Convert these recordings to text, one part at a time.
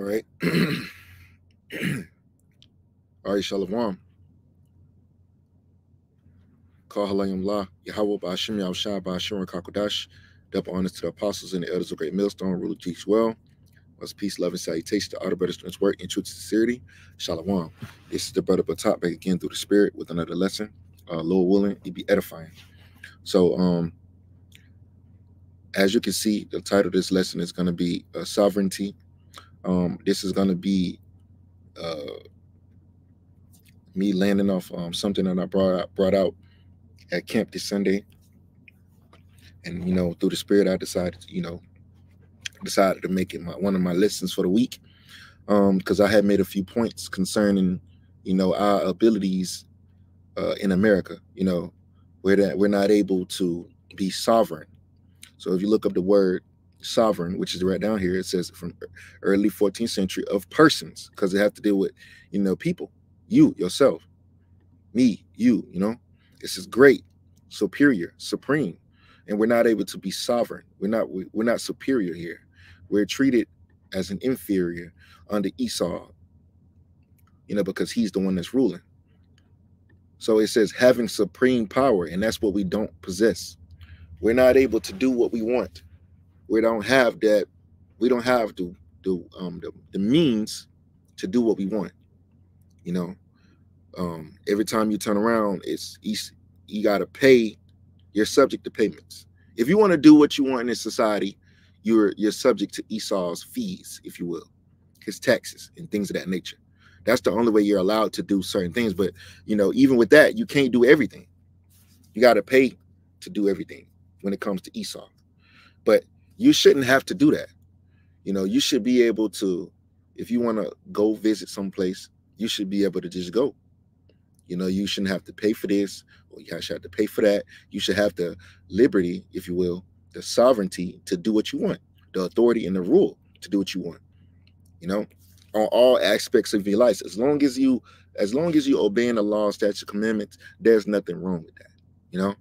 All right. All right, Shalom. Call Halayim La, Yahweh Ba'ashim Yahushua Ba'ashim Kakodash. Double honors to the apostles and the elders of Great Millstone, rule teach well. Much peace, love, and salutation to all the brothers doing his work in truth and sincerity. Shalom. This is the brother Batak back again through the spirit with another lesson. Lord willing, it be edifying. So, as you can see, the title of this lesson is going to be sovereignty. This is going to be me landing off something that I brought out at camp this Sunday. And, through the spirit, I decided to make it one of my lessons for the week. Because I had made a few points concerning, our abilities in America. We're not able to be sovereign. So if you look up the word sovereign, which is right down here, it says from early 14th century of persons, because it have to deal with, people, you, yourself, me, you, This is great, superior, supreme, and we're not able to be sovereign. We're not superior here. We're treated as an inferior under Esau, because he's the one that's ruling. So it says having supreme power, and that's what we don't possess. We're not able to do what we want. We don't have that. We don't have the means to do what we want. Every time you turn around, you got to pay. You're subject to payments. If you want to do what you want in this society, you're subject to Esau's fees, if you will, his taxes and things of that nature. That's the only way you're allowed to do certain things. But even with that, you can't do everything. You got to pay to do everything when it comes to Esau. But you shouldn't have to do that. You should be able to, if you want to go visit someplace, you should be able to just go. You shouldn't have to pay for this, or you should have to pay for that. You should have the liberty, if you will, the sovereignty to do what you want, the authority and the rule to do what you want. On all aspects of your life, as long as you obeying the law, statutes, commandments, there's nothing wrong with that.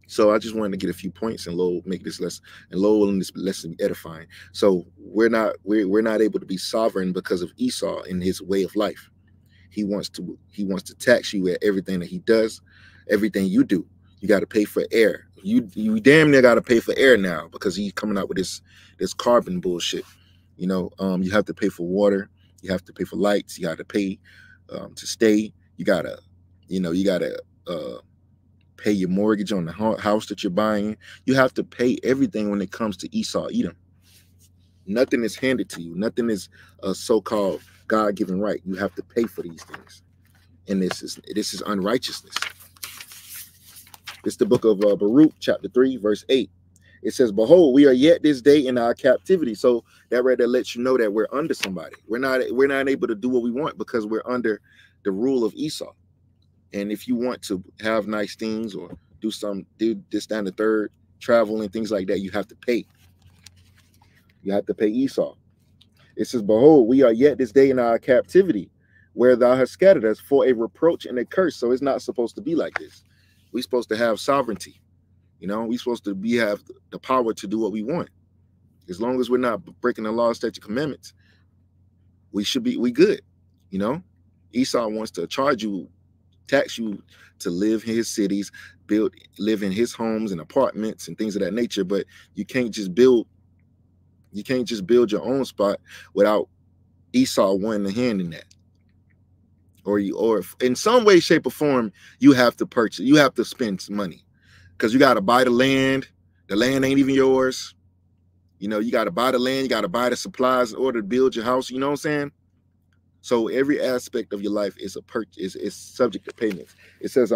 So I just wanted to get a few points and Lord make this lesson, and Lord willing this lesson be edifying. So we're not able to be sovereign because of Esau in his way of life. He wants to tax you at everything that he does, everything you do. You got to pay for air. You damn near got to pay for air now because he's coming out with this carbon bullshit. You have to pay for water. You have to pay for lights. You got to pay to stay. You gotta pay your mortgage on the house that you're buying. You have to pay everything when it comes to Esau, Edom. Nothing is handed to you. Nothing is a so-called God-given right. You have to pay for these things, and this is unrighteousness. It's the book of Baruch, chapter 3, verse 8. It says, "Behold, we are yet this day in our captivity." So that right there lets you know that we're under somebody. We're not able to do what we want because we're under the rule of Esau. And if you want to have nice things or do this, that, and the third, travel and things like that, you have to pay. You have to pay Esau. It says, "Behold, we are yet this day in our captivity, where thou hast scattered us for a reproach and a curse." So it's not supposed to be like this. We're supposed to have sovereignty. We're supposed to have the power to do what we want. As long as we're not breaking the law, statute, commandments, we good. Esau wants to tax you to live in his cities, live in his homes and apartments and things of that nature. But you can't just build your own spot without Esau wanting a hand in that. Or in some way, shape, or form, you have to purchase. You have to spend some money because you got to buy the land. The land ain't even yours. You got to buy the land. You got to buy the supplies in order to build your house. You know what I'm saying? So every aspect of your life is is subject to payments. It says,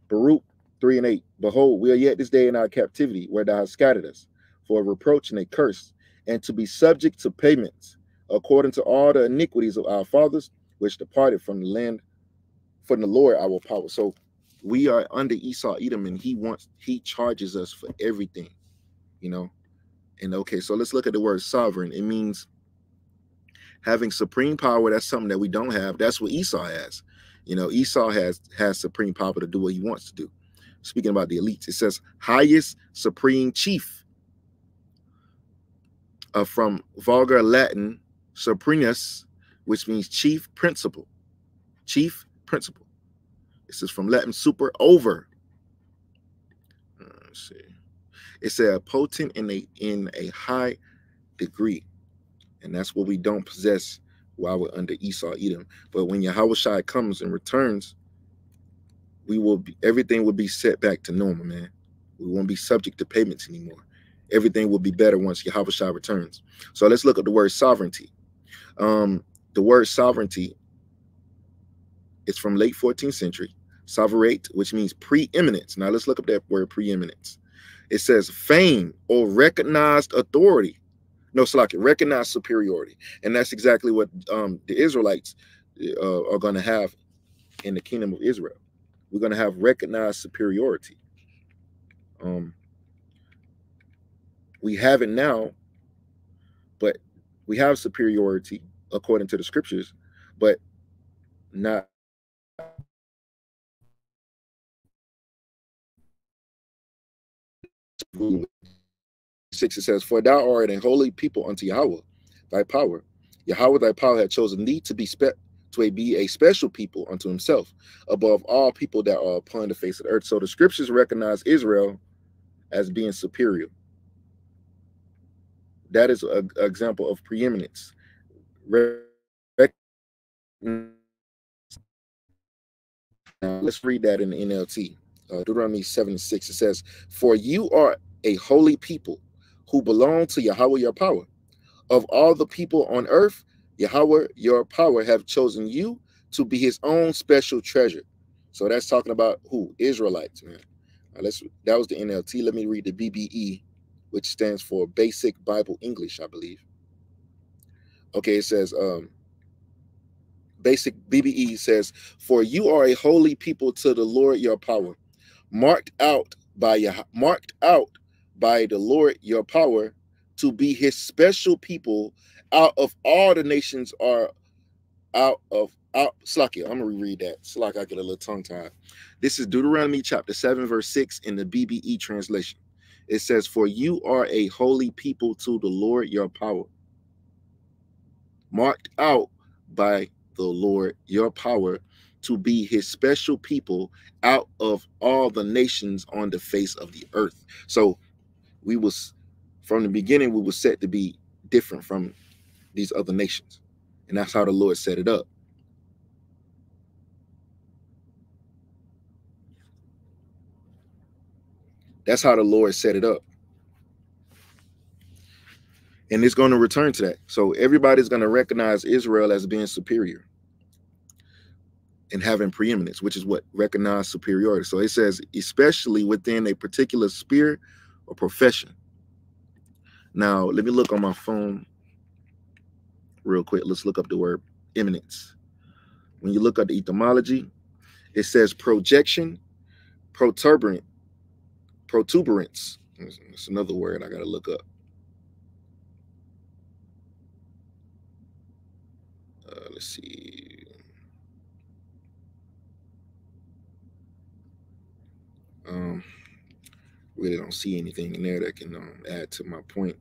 Baruch 3 and 8, "Behold, we are yet this day in our captivity, where thou hast scattered us, for a reproach and a curse, and to be subject to payments, according to all the iniquities of our fathers, which departed from the land, from the Lord our power." So we are under Esau, Edom, and he charges us for everything, And okay, so let's look at the word sovereign. It means having supreme power. That's something that we don't have. That's what Esau has. Esau has supreme power to do what he wants to do. Speaking about the elites, it says highest supreme chief. From vulgar Latin, Suprinus, which means chief principal. Chief principal. This is from Latin super, over. Let's see. It said potent in a high degree. And that's what we don't possess while we're under Esau, Edom. But when Yahushua comes and returns, everything will be set back to normal, man. We won't be subject to payments anymore. Everything will be better once Yahushua returns. So let's look at the word sovereignty. The word sovereignty is from late 14th century. Sovereign, which means preeminence. Now let's look up that word preeminence. It says fame or recognized authority. No, it's like recognized superiority. And that's exactly what the Israelites are going to have in the kingdom of Israel. We're going to have recognized superiority. We have it now, but we have superiority according to the scriptures, but not. Six, it says, for thou art a holy people unto Yahweh, thy power. Yahweh, thy power, had chosen thee to be a special people unto himself, above all people that are upon the face of the earth. So the scriptures recognize Israel as being superior. That is an example of preeminence. Now, let's read that in the NLT. Deuteronomy 7:6. It says, for you are a holy people who belong to Yahweh your power. Of all the people on earth, Yahweh your power have chosen you to be his own special treasure. So that's talking about who? Israelites, man. That was the NLT. Let me read the BBE, which stands for Basic Bible English, I believe. Okay, it says, Basic BBE says, for you are a holy people to the Lord your power, marked out by the Lord your power to be his special people out of all the nations are Slakia. I'm gonna reread that. Slakia, I get a little tongue tied. This is Deuteronomy chapter 7, verse 6 in the BBE translation. It says, for you are a holy people to the Lord your power, marked out by the Lord your power to be his special people out of all the nations on the face of the earth. So from the beginning, we were set to be different from these other nations. And that's how the Lord set it up. That's how the Lord set it up. And it's going to return to that. So everybody's going to recognize Israel as being superior and having preeminence, which is what? Recognized superiority. So it says, especially within a particular sphere or profession. Now, let me look on my phone real quick. Let's look up the word eminence. When you look at the etymology, it says projection, protuberance. It's another word I got to look up. Let's see. Really don't see anything in there that can add to my point.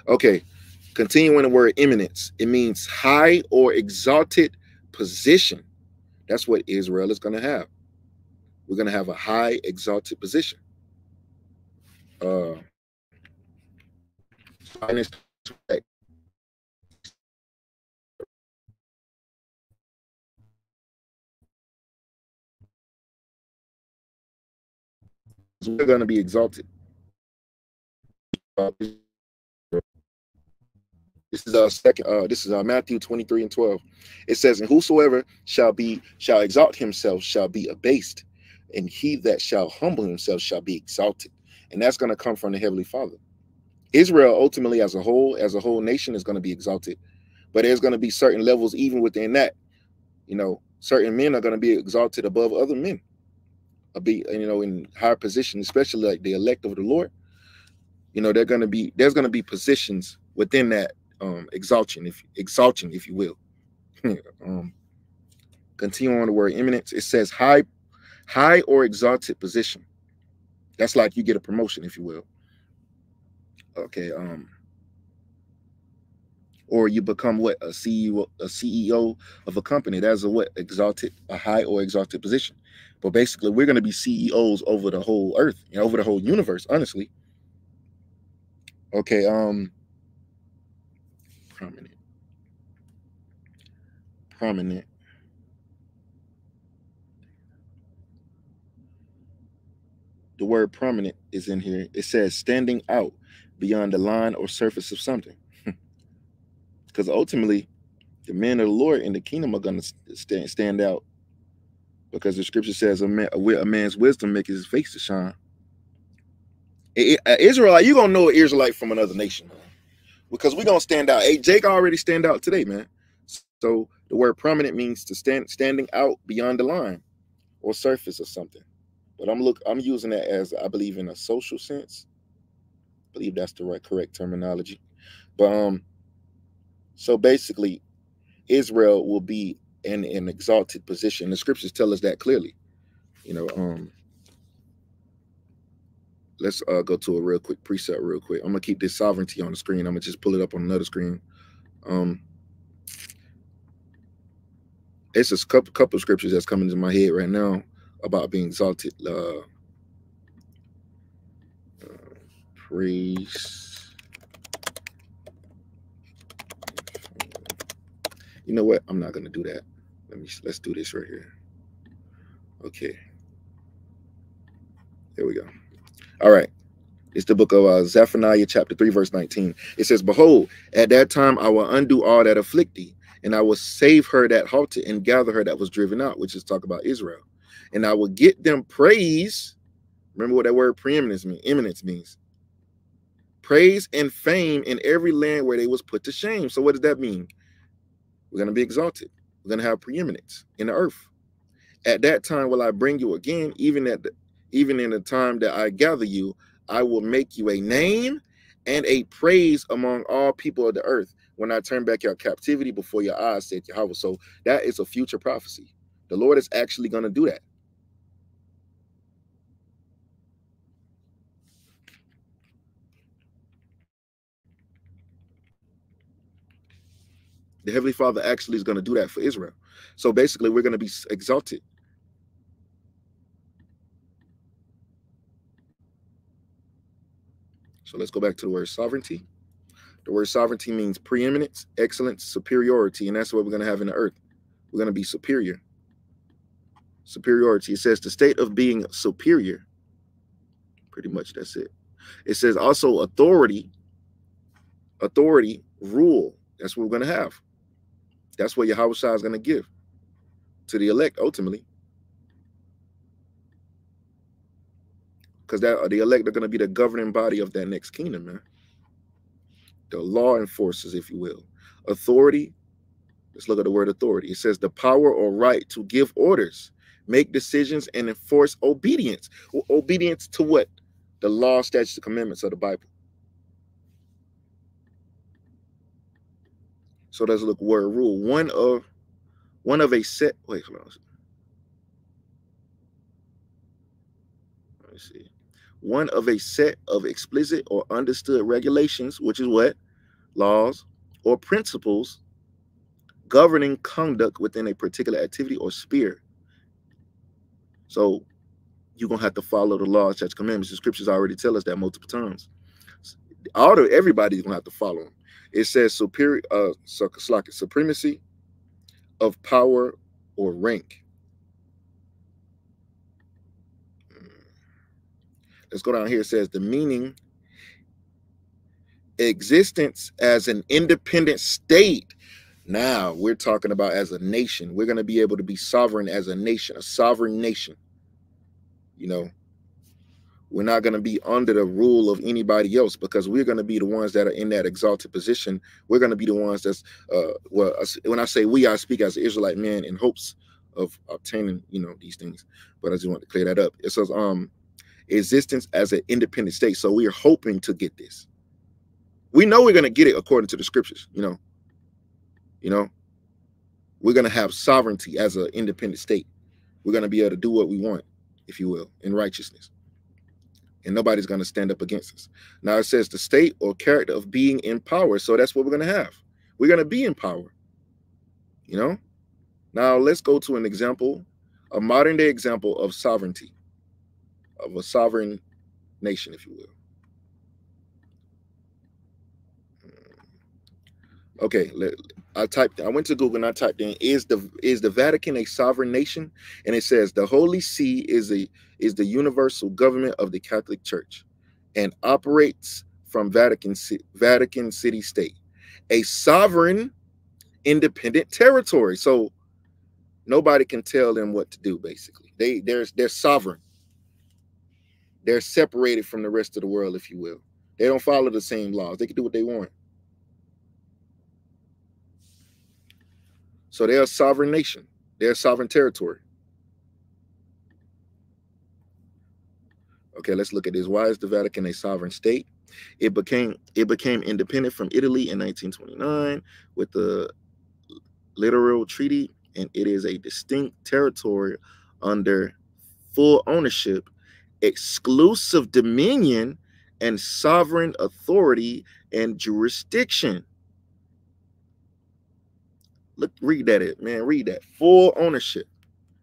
Okay, continuing the word eminence. It means high or exalted position. That's what Israel is going to have. We're going to have a high exalted position. We're going to be exalted. This is Matthew 23:12. It says, and whosoever shall exalt himself shall be abased, and he that shall humble himself shall be exalted. And that's going to come from the Heavenly Father. Israel ultimately as a whole nation is going to be exalted, but there's going to be certain levels even within that. Certain men are going to be exalted above other men, in higher positions, especially like the elect of the Lord. There's going to be positions within that exaltation, if you will. Continue on the word eminence. It says high or exalted position. That's like you get a promotion, if you will. Okay. or you become what, a CEO of a company. That's a what, exalted, a high or exalted position. But basically, we're going to be CEOs over the whole earth, over the whole universe, honestly. Okay, prominent, prominent. The word prominent is in here. It says standing out beyond the line or surface of something. Because ultimately, the men of the Lord in the kingdom are going to stand out, because the scripture says a man's wisdom makes his face to shine. Israelite, you gonna know an Israelite from another nation, man, because we're gonna stand out. Hey, Jake already stand out today, man. So the word prominent means to standing out beyond the line or surface or something. But I'm using that as, I believe, in a social sense. I believe that's the correct terminology. But so basically, Israel will be in an exalted position. The scriptures tell us that clearly. Let's go to a real quick precept real quick. I'm gonna keep this sovereignty on the screen. I'm gonna just pull it up on another screen. It's a couple of scriptures that's coming to my head right now about being exalted. Praise. You know what? I'm not gonna do that. Let's do this right here. Okay. There we go. All right. It's the book of Zephaniah chapter 3, verse 19. It says, behold, at that time I will undo all that afflict thee, and I will save her that halted and gather her that was driven out, which is talk about Israel. And I will get them praise. Remember what that word preeminence means, eminence means. Praise and fame in every land where they was put to shame. So what does that mean? We're going to be exalted. We're going to have preeminence in the earth. At that time will I bring you again, even in the time that I gather you, I will make you a name and a praise among all people of the earth when I turn back your captivity before your eyes, said Yahweh. So that is a future prophecy. The Lord is actually going to do that. The Heavenly Father actually is going to do that for Israel. So basically, we're going to be exalted. So let's go back to the word sovereignty. The word sovereignty means preeminence, excellence, superiority, and that's what we're going to have in the earth. We're going to be superior. Superiority. It says the state of being superior. Pretty much that's it. It says also authority, rule. That's what we're going to have. That's what Yahweh Shai is going to give to the elect ultimately. Because the elect are going to be the governing body of that next kingdom, man. The law enforcers, if you will. Authority. Let's look at the word authority. It says the power or right to give orders, make decisions, and enforce obedience. Well, obedience to what? The law, statutes, and commandments of the Bible. So let's look word rule. One of a set. Wait, hold on. Let me see. One of a set of explicit or understood regulations, which is what? Laws or principles governing conduct within a particular activity or sphere. So you're going to have to follow the laws, statutes, commandments. The scriptures already tell us that multiple times. Everybody's going to have to follow them. It says supremacy of power or rank. Let's go down here. It says the meaning, existence as an independent state. Now we're talking about as a nation. We're going to be able to be sovereign as a nation, a sovereign nation. We're not going to be under the rule of anybody else, because we're going to be the ones that are in that exalted position. We're going to be the ones that's, when I say we, I speak as an Israelite man in hopes of obtaining, these things. But I just want to clear that up. It says, existence as an independent state. So we are hoping to get this. We know we're going to get it according to the scriptures, we're going to have sovereignty as an independent state. We're going to be able to do what we want, if you will, in righteousness. And nobody's going to stand up against us. Now it says the state or character of being in power. So that's what we're going to have. We're going to be in power, you know? Now, let's go to an example, a modern day example of sovereignty, of a sovereign nation, if you will. Okay, I went to Google and I typed in, is the Vatican a sovereign nation? And it says the Holy See is the universal government of the Catholic Church and operates from Vatican City State, a sovereign independent territory. So nobody can tell them what to do, basically. They're sovereign. They're separated from the rest of the world, if you will. They don't follow the same laws. They can do what they want. So they're a sovereign nation. They're a sovereign territory. Okay, let's look at this. Why is the Vatican a sovereign state? It became independent from Italy in 1929 with the Lateral Treaty, and it is a distinct territory under full ownership, exclusive dominion, and sovereign authority and jurisdiction. Look, read that, man. Read that. Full ownership,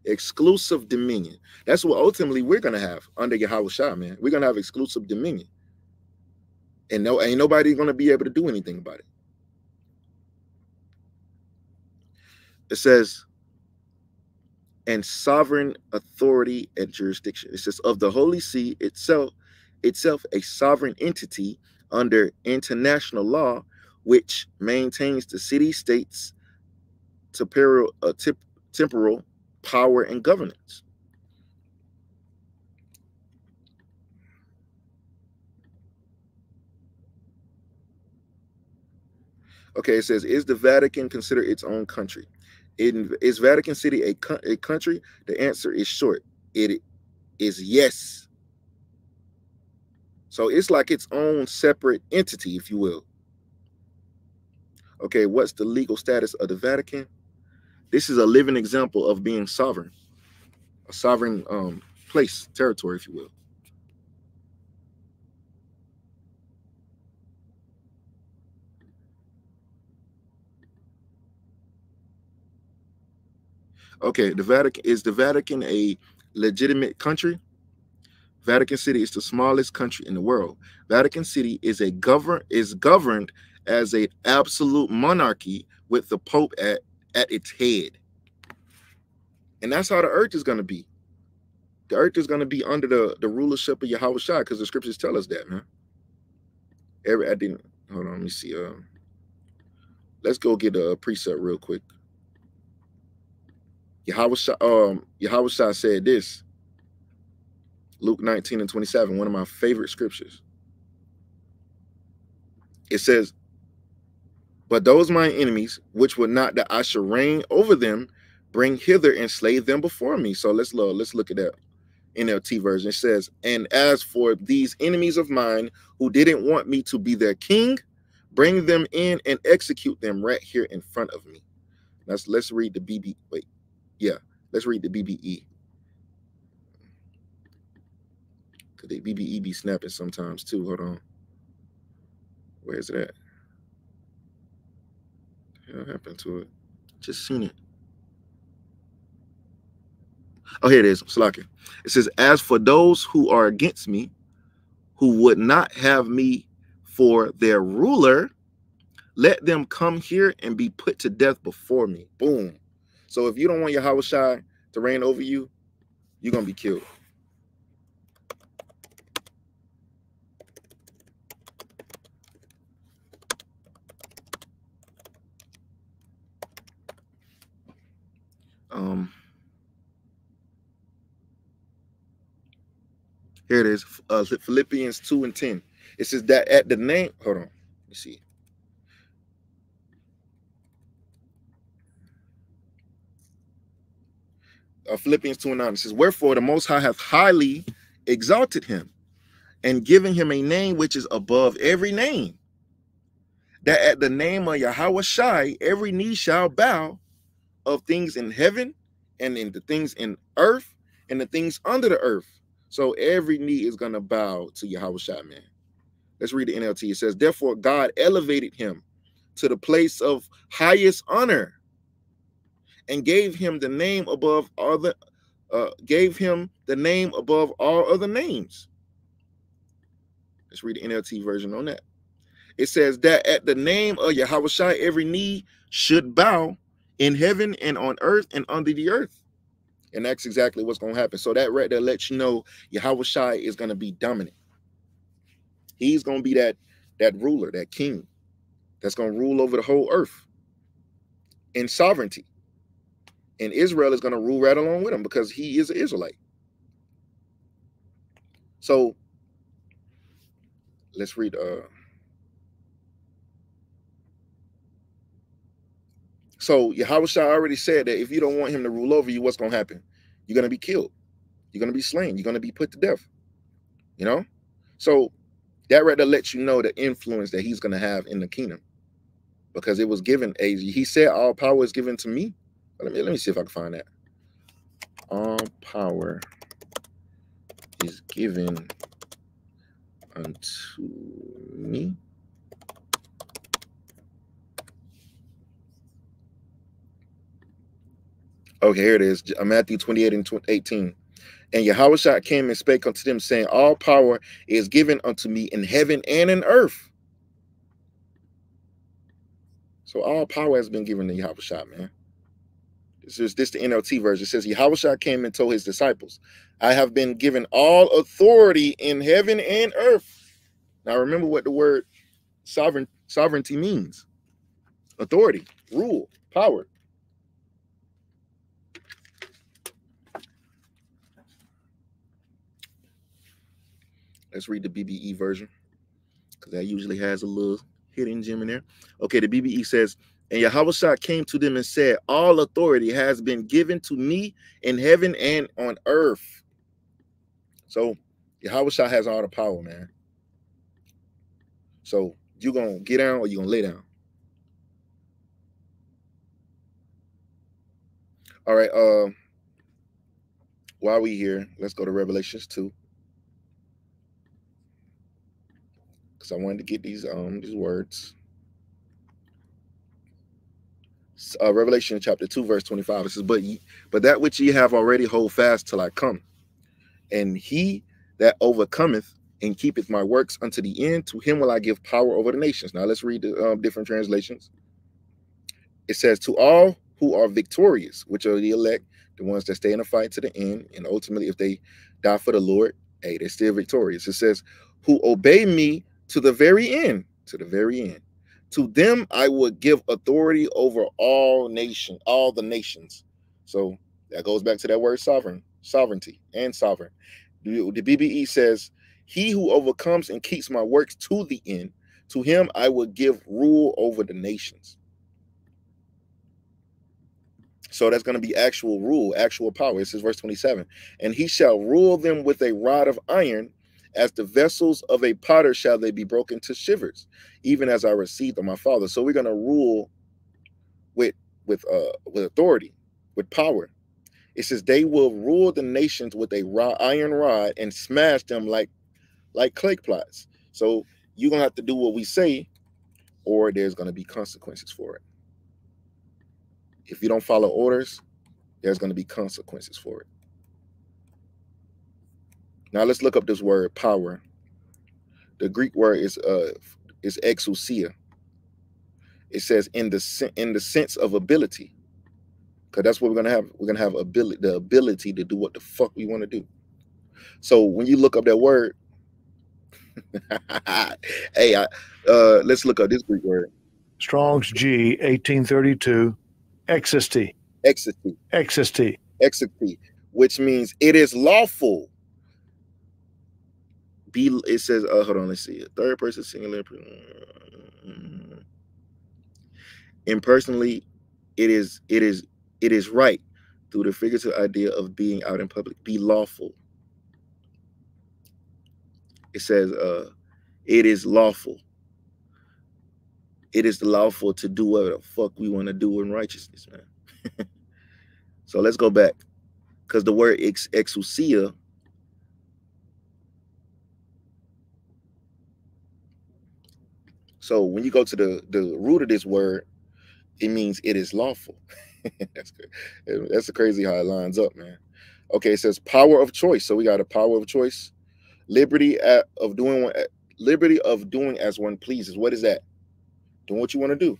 exclusive dominion. That's what ultimately we're gonna have under Yahweh Shah, man. We're gonna have exclusive dominion, and ain't nobody gonna be able to do anything about it. It says, and sovereign authority and jurisdiction. It says of the Holy See itself a sovereign entity under international law, which maintains the city-states temporal power and governance. Okay, it says, is the Vatican considered its own country? Is Vatican City a country? The answer is short. It is yes. So it's like its own separate entity, if you will. Okay, what's the legal status of the Vatican? This is a living example of being sovereign, a sovereign place, territory, if you will. Okay, the Vatican a legitimate country? Vatican City is the smallest country in the world. Vatican City is governed as an absolute monarchy with the Pope at its head. And that's how the earth is going to be. The earth is going to be under the rulership of Yahweh Shai, because the scriptures tell us that, man. Hold on, let me see. Let's go get a precept real quick. Yahweh Shai said this. Luke 19:27, one of my favorite scriptures. It says, but those my enemies, which would not that I should reign over them, bring hither and slay them before me. So let's look at that NLT version. It says, and as for these enemies of mine who didn't want me to be their king, bring them in and execute them right here in front of me. Let's read the BB. Wait, yeah, let's read the BBE. Cause the BBE be snapping sometimes too. Hold on. Where is it at? What happened to it? Just seen it. Oh, here it is. Slaki. It says, as for those who are against me, who would not have me for their ruler, let them come here and be put to death before me. Boom. So if you don't want Yahweh Shai to reign over you, you're going to be killed. Here it is, Philippians 2:10. It says that at the name, hold on, let me see. Philippians 2:9. It says, wherefore the Most High hath highly exalted him and given him a name which is above every name, that at the name of Yahweh Shai every knee shall bow, of things in heaven and in the things in earth and the things under the earth. So every knee is going to bow to Yahweh Shai, man. Let's read the NLT. It says, therefore God elevated him to the place of highest honor, and gave him the name above all the other names. Let's read the NLT version on that. It says that at the name of Yahushua, every knee should bow in heaven and on earth and under the earth. And that's exactly what's going to happen. So that right there lets you know Yahushua is going to be dominant. He's going to be that ruler, that king that's going to rule over the whole earth in sovereignty. And Israel is going to rule right along with him because he is an Israelite. So let's read. So Yahushua already said that if you don't want him to rule over you, what's going to happen? You're going to be killed. You're going to be slain. You're going to be put to death. You know? So that right there lets you know the influence that he's going to have in the kingdom. Because it was given, he said, all power is given to me. Let me see if I can find that. All power is given unto me. Okay, here it is. Matthew 28 and 18. And Yahushua came and spake unto them, saying, all power is given unto me in heaven and in earth. So all power has been given to Yahushua, man. This the NLT version. It says, Yahushua came and told his disciples, I have been given all authority in heaven and earth. Now remember what the word sovereignty means. Authority, rule, power. Let's read the BBE version, because that usually has a little hidden gem in there. Okay, the BBE says, and Yahushua came to them and said, all authority has been given to me in heaven and on earth. So Yahushua has all the power, man. So you going to get down or you going to lay down? All right, while we here, let's go to Revelations 2. Because I wanted to get these words. Revelation chapter 2, verse 25. It says, but that which ye have already hold fast till I come. And he that overcometh and keepeth my works unto the end, to him will I give power over the nations. Now let's read the different translations. It says, to all who are victorious, which are the elect, the ones that stay in the fight to the end, and ultimately if they die for the Lord, hey, they're still victorious. It says, who obey me to the very end, to them I would give authority over all the nations. So that goes back to that word sovereignty and sovereign. The BBE says, he who overcomes and keeps my works to the end, to him I will give rule over the nations. So that's going to be actual rule, actual power. It says verse 27, and he shall rule them with a rod of iron, as the vessels of a potter shall they be broken to shivers, even as I received of my Father. So we're going to rule with authority, with power. It says they will rule the nations with a iron rod and smash them like clay plots. So you're going to have to do what we say, or there's going to be consequences for it. If you don't follow orders, there's going to be consequences for it. Now let's look up this word power. The Greek word is exousia. It says in the sense of ability, because that's what we're gonna have. We're gonna have the ability to do what the fuck we want to do. So when you look up that word, hey, let's look up this Greek word. Strong's G 1832, existy, which means it is lawful. It says, hold on, let's see. Third person singular. Impersonally, it is right through the figurative idea of being out in public. Be lawful. It says, it is lawful. It is lawful to do whatever the fuck we want to do in righteousness, man. So let's go back, because the word exousia So when you go to the root of this word, it means it is lawful. that's good. That's crazy how it lines up, man. Okay, it says power of choice. So we got a power of choice, liberty of doing liberty of doing as one pleases. What is that? Doing what you want to do.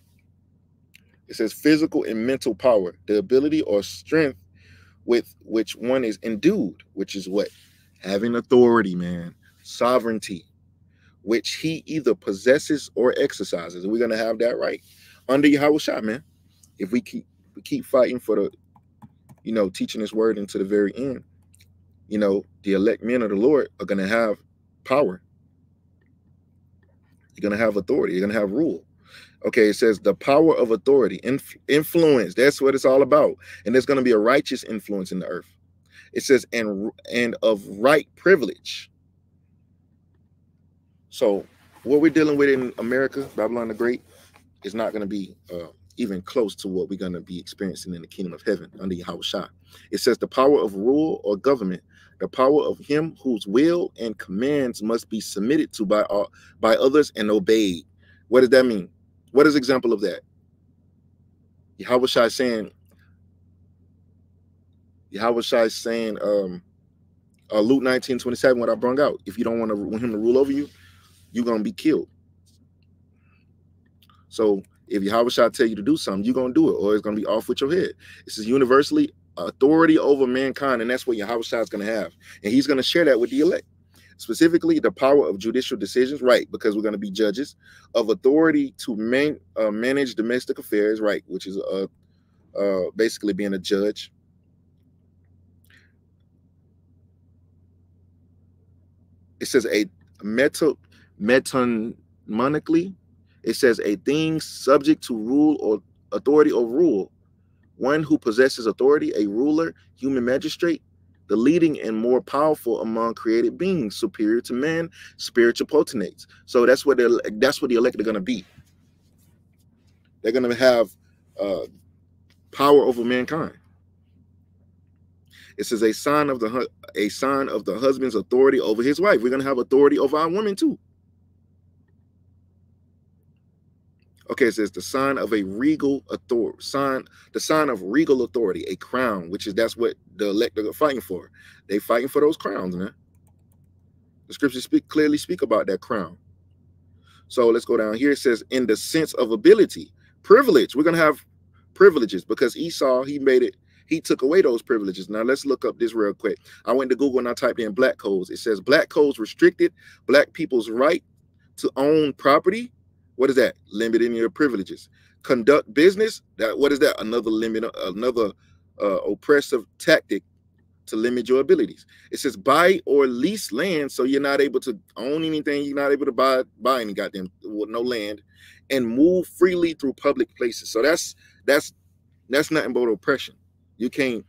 It says physical and mental power, the ability or strength with which one is endued, which is what? Having authority, man. Sovereignty, which he either possesses or exercises. And we're gonna have that right under Yahushua, man. If we keep fighting for the, teaching this word into the very end, the elect men of the Lord are gonna have power. You're gonna have authority. You're gonna have rule. Okay, it says the power of authority, influence. That's what it's all about. And there's going to be a righteous influence in the earth. It says, and of right privilege. So what we're dealing with in America, Babylon the Great, is not going to be even close to what we're going to be experiencing in the kingdom of heaven under Yahushua. It says the power of rule or government, the power of him whose will and commands must be submitted to by others and obeyed. What does that mean? What is example of that? Yahushua is saying, Luke 19:27, what I brought out. If you don't want him to rule over you, you're going to be killed. So if Yahushua tell you to do something, you're going to do it, or it's going to be off with your head. This is universally authority over mankind, and that's what Yahushua is going to have. And he's going to share that with the elect. Specifically, the power of judicial decisions, right, because we're going to be judges, of authority to manage domestic affairs, right, which is basically being a judge. It says a metonically, it says a thing subject to rule or authority or rule, one who possesses authority, a ruler, human magistrate, the leading and more powerful among created beings, superior to man, spiritual potentates. So that's what the elect are going to be. They're going to have power over mankind. It says a sign of the husband's authority over his wife. We're going to have authority over our women too. Okay, it says the sign of a regal authority, the sign of regal authority, a crown, that's what the elect are fighting for. They fighting for those crowns, man. The scriptures clearly speak about that crown. So let's go down here. It says in the sense of ability, privilege. We're gonna have privileges because Esau, he took away those privileges. Now let's look up this real quick. I went to Google and I typed in black codes. It says black codes restricted black people's right to own property. What is that? Limiting your privileges. Conduct business. What is that? Another oppressive tactic to limit your abilities. It says buy or lease land, so you're not able to own anything. You're not able to buy any goddamn no land, and move freely through public places. So that's nothing but oppression. You can't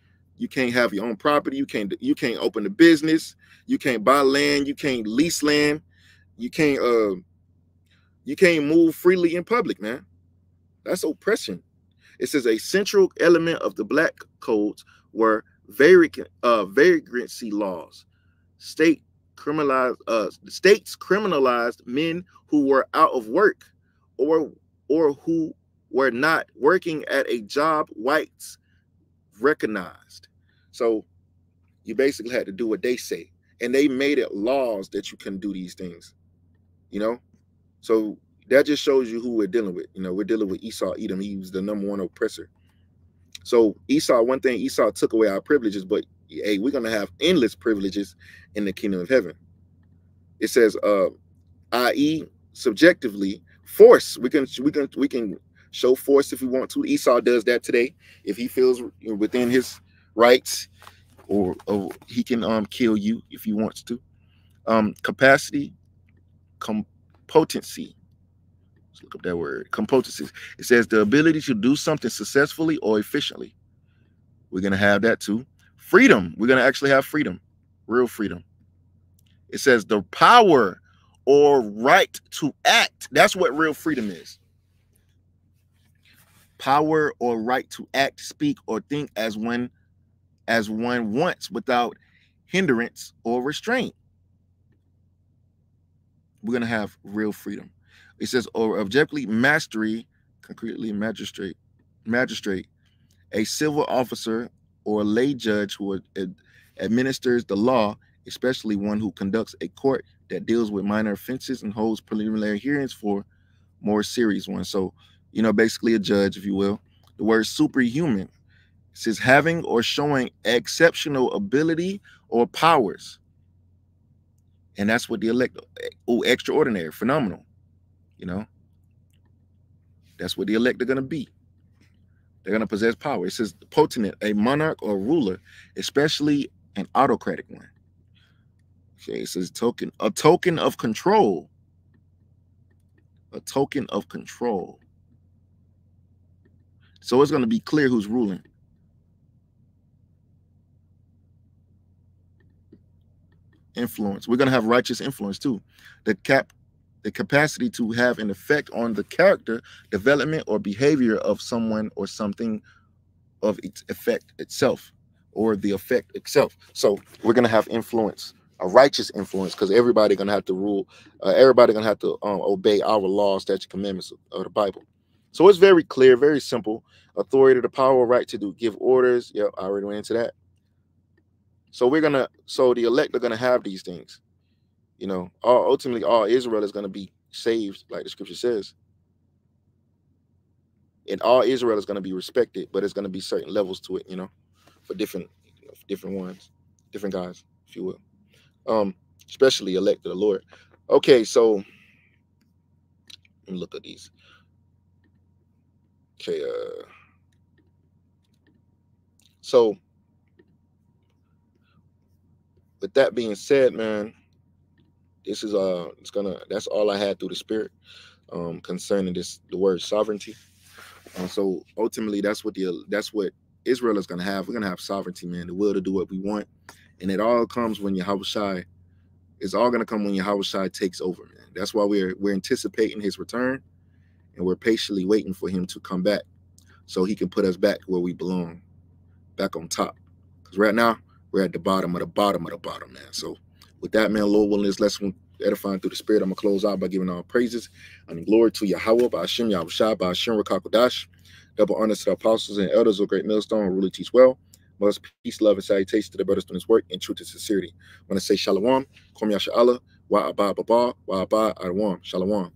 have your own property. You can't open a business. You can't buy land. You can't lease land. You can't move freely in public, man. That's oppression. It says a central element of the black codes were vagrancy laws. States criminalized men who were out of work or who were not working at a job whites recognized. So you basically had to do what they say, and they made it laws that you can do these things. So that just shows you who we're dealing with. We're dealing with Esau, Edom. He was the #1 oppressor. So one thing Esau took away our privileges, but hey, we're gonna have endless privileges in the kingdom of heaven. It says, i.e., subjectively, force. We can show force if we want to. Esau does that today if he feels within his rights, or he can kill you if he wants to. Capacity, potency. Let's look up that word. Competency. It says the ability to do something successfully or efficiently. We're going to have that too. Freedom. We're going to actually have freedom. Real freedom. It says the power or right to act. That's what real freedom is. Power or right to act, speak, or think as one wants without hindrance or restraint. We're going to have real freedom. It says, or objectively mastery, concretely magistrate, a civil officer or lay judge who administers the law, especially one who conducts a court that deals with minor offenses and holds preliminary hearings for more serious ones. So, basically a judge, if you will. The word superhuman says having or showing exceptional ability or powers. And that's what the elect, extraordinary, phenomenal. That's what the elect are going to be. They're going to possess power. It says potent, a monarch or ruler, especially an autocratic one. Okay, it says a token of control. A token of control. So it's going to be clear who's ruling. Influence. We're going to have righteous influence too. The capacity to have an effect on the character, development, or behavior of someone or something, of its effect itself, or the effect itself. So we're going to have influence, a righteous influence, because everybody's going to have to rule. Everybody's going to have to obey our laws, statutes, commandments of the Bible. So it's very clear, very simple. Authority, the power, right to give orders. Yep, I already went into that. So the elect are going to have these things. Ultimately all Israel is going to be saved, like the scripture says. And all Israel is going to be respected, but it's going to be certain levels to it, for different ones, different guys, if you will. Especially elect of the Lord. Okay, so let me look at these. Okay, so with that being said, man, this is that's all I had through the Spirit concerning the word sovereignty. So ultimately, that's what Israel is going to have. We're going to have sovereignty, man, the will to do what we want, and it all comes when Yahushua. It's all going to come when Yahushua takes over, man. That's why we're anticipating his return, and we're patiently waiting for him to come back, so he can put us back where we belong, back on top. Because right now we're at the bottom of the bottom of the bottom, man. So with that, man, Lord willing, this lesson edifying through the Spirit, I'm going to close out by giving all praises and glory to Yahweh, by Hashem Yahushua, by Hashem Rakakodash. Double honors to the apostles and elders of Great Millstone, who really teach well. Most peace, love, and salutation to the brothers doing this work in truth and sincerity. I want to say shalom, Kom Yasha Allah, wa abba baba, wa abba adawam, shalom.